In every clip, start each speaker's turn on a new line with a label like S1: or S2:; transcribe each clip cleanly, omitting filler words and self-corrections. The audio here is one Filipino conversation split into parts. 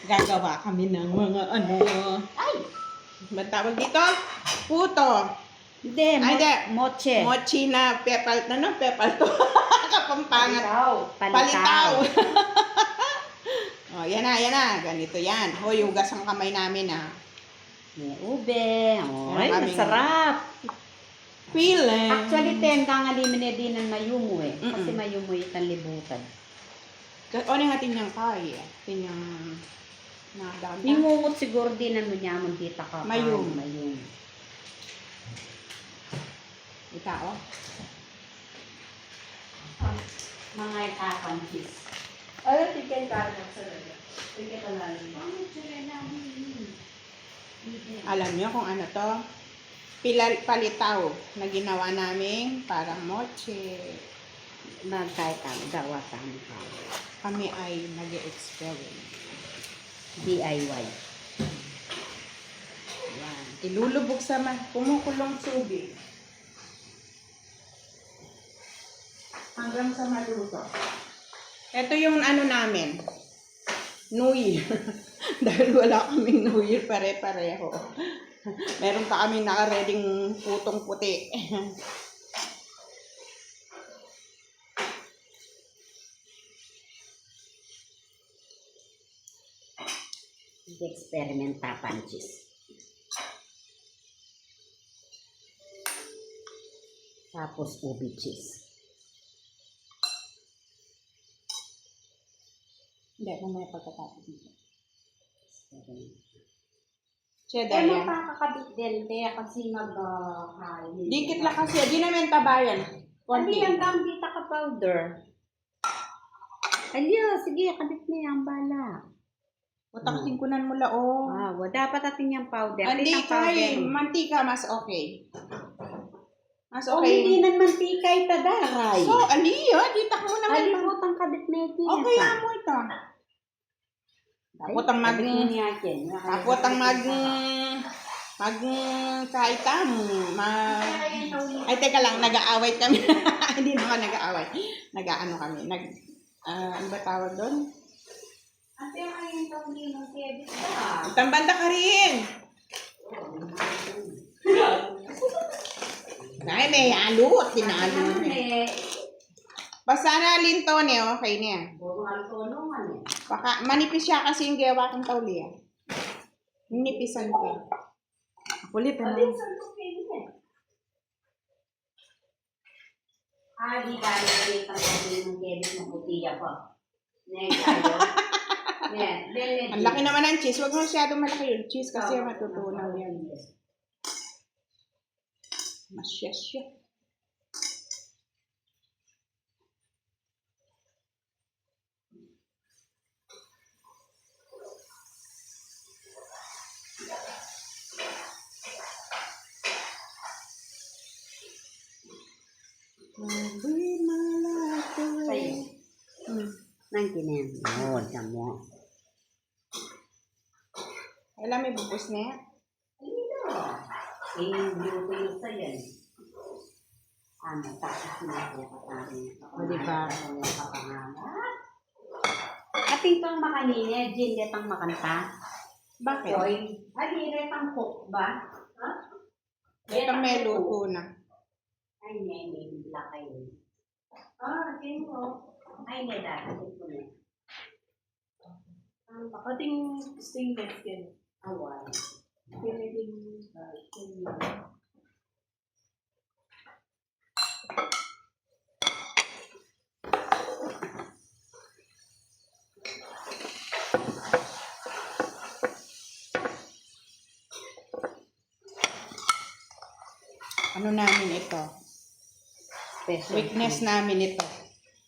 S1: Gagawa kami ng mga ano.
S2: Ay!
S1: Ba't tawag dito? Puto.
S2: Hindi,
S1: Ay, hindi.
S2: moche.
S1: Mochi na pepal, ano? Pepal to. Kapampangan.
S2: Palitaw.
S1: Oh, yan na, yan na. Ganito yan. Hoy, hugas ang kamay namin, ah.
S2: May ube. Ay,
S1: Yan,
S2: masarap.
S1: Feeling.
S2: Actually, tendang alimin din ng mayumo eh. Kasi
S1: Mm-mm.
S2: mayumo itang libutan.
S1: Ano nga tinyang kaya? Tinyang nadanda.
S2: Mingungot siguro din ang munyaman dita ka.
S1: Mayum.
S2: Mayum.
S1: Ita, oh.
S2: Mga itakan cheese.
S3: Ano, chicken carrot sa lalo? Chicken talalim.
S1: Alam niyo kung ano to? Palitaw na ginawa namin parang mochi.
S2: Magkaitang gawa sa amin.
S1: Kami ay nag-experiment.
S2: DIY.
S1: Yan. Ilulubog sa kumukulong tubig. Hanggang sa maluto. Ito yung ano namin. New Year. Dahil wala kaming New Year pare-pareho. Meron pa kami naka-reading putong puti.
S2: Experiment tapan cheese. Tapos ubi cheese.
S1: Hindi, mamaya pagkatapos nito.
S2: Eh,
S1: Cheddar yan.
S2: makakakabit din, kaya kasi mag-kain.
S1: Dikit lang kasi. Di namin tabayan.
S2: Hindi,
S1: Konti.
S2: ang dami dita ka powder. Aliyo, sige, kabit mo yan, bala.
S1: Utak kunan mo la, oh.
S2: Dapat atin yung powder.
S1: Hindi
S2: Atin ang powder.
S1: kay mantika mas okay. Mas
S2: O,
S1: okay.
S2: hindi ng mantika itadaray.
S1: So, aliyo, dita ko naman.
S2: Halibutang kabit na ito.
S1: Okay lang mo ito. Tapos ang kahit ay, teka lang, nag-aaway kami. Hindi naman nag-aaway. Nag-aano kami. Ano ba tawag doon?
S2: Ate, ayun itong limang kebit ba?
S1: Tambanda ka rin. Ay, may halo. Tinalo. Basta na lintone, okay niya. Baka manipis siya kasi yung gawa kong tauliya. Ninipisan ko. Kulit, ano?
S2: Di ba nilita ko yung kebit ng putiya ko? Next tayo.
S1: Ang laki naman ng cheese. Huwag masyadong malaki yung cheese kasi matutunaw yan. Masyasya.
S2: Nanti na yan. Tamo.
S1: Alam, may bubos na yan.
S2: Yung sa yan. Tapos na ako kapatid.
S1: O, diba?
S2: Ating pang makanina, Jinlet ang makanta.
S1: Bakit?
S2: Hoy, Jinlet ang cook ba? Ha?
S1: Ito may luto na.
S2: Ay, hindi bila kayo. Sino? Ay, hindi dahil ko na.
S3: Pakating stainless yan.
S2: Awal.
S3: Piniling
S1: Ano namin ito? Weakness namin ito.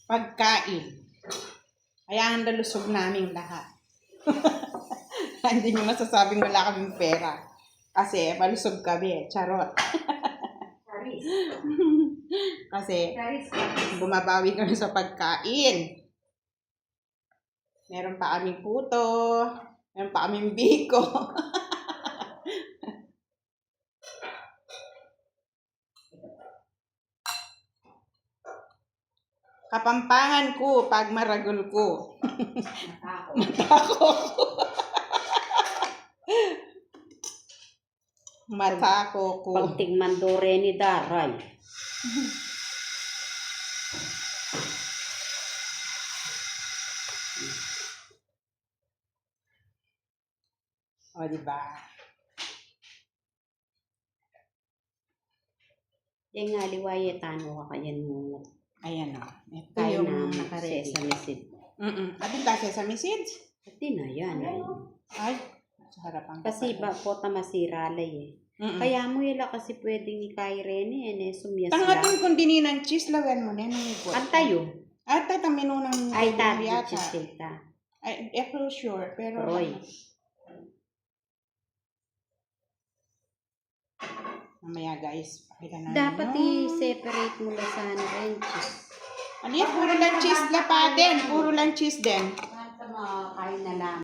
S1: Pagkain. Kaya ang dalusog namin lahat. Hindi nyo masasabing wala kaming pera. Kasi malusog kami. Charot.
S2: Charis.
S1: Kasi
S2: Charis.
S1: bumabawi kami sa pagkain. Meron pa kaming puto. Meron pa kaming biko. Kapampangan ko pag maragol ko.
S2: Matako.
S1: Matako ko. mata ko ko.
S2: Pagtingman do ni Daray.
S1: O, diba?
S2: Yung nga liwaye tano ka kayan mo.
S1: Ayan o. Ito
S2: Kaya
S1: yung
S2: na
S1: nakaredy.
S2: sesame seed.
S1: Abin ka sesame seeds?
S2: Pati na yan.
S1: Ay, sa harapan ko
S2: Kasi
S1: pala.
S2: ba po masiralay eh.
S1: Mm-mm.
S2: Kaya mo yela kasi pwedeng ikay Rene sumyas
S1: Tangatin kung dininan cheese, lawan mo na yung ipot.
S2: Antayo.
S1: At tatamino ng
S2: Ay
S1: yata.
S2: tabi cheesecake ta.
S1: Ay, for sure. Pero,
S2: Roy.
S1: mamaya guys, pakita namin.
S2: Dapat i-separate mo lang sa ano rin cheese.
S1: Ano yan? Puro lang cheese la pa din. Puro lang cheese din.
S2: At makakain na lang.